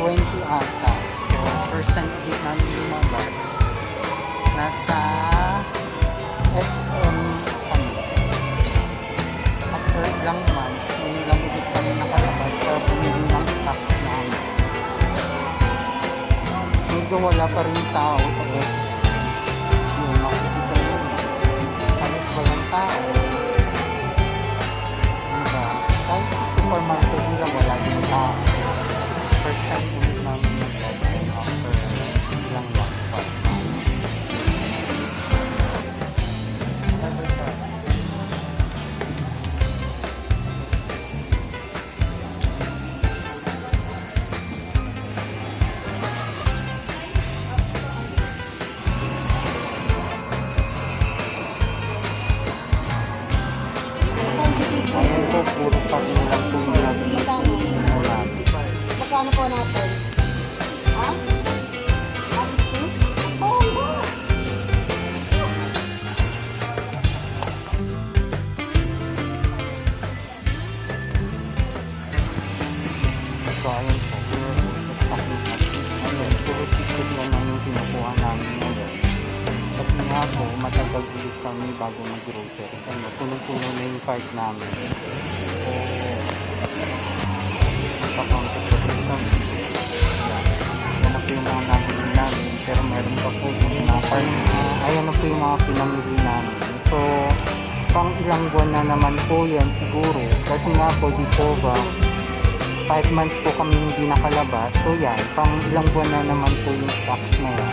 20 ata. So, first time ulit namin lumabas. Nasa SM kami. After ilang months, ngayon lang ulit kami nakalabas sa bumili ng stocks namin. Medyo wala pa rin tao sa SM. Yung makikita nyo, halos walang tao. Diba? Kahit sa supermarket nila wala din tao. First time ulit namin nag-open after ilang months pa. Ayun po, puro pa rin lang po yung nabibigyan namin. Magkano po natin? Ha? Oo ba? So, ayun po, puro ticket lang lang yung kinukuha namin ngayon. Kasi nga po, matagal ulit kami bago mag-grocery. Ano, punong-puno na yung cart namin. So, nagpa-counter po rin kami. Yan na po yung mga nabili namin. Pero meron pa po yung mga ayan na po yung mga pinamili namin. So, pang ilang buwan na naman po yan siguro. Kasi nga po, di po ba, 5 months po kami hindi nakalabas. So yan, pang ilang buwan na naman po yung stocks na yan.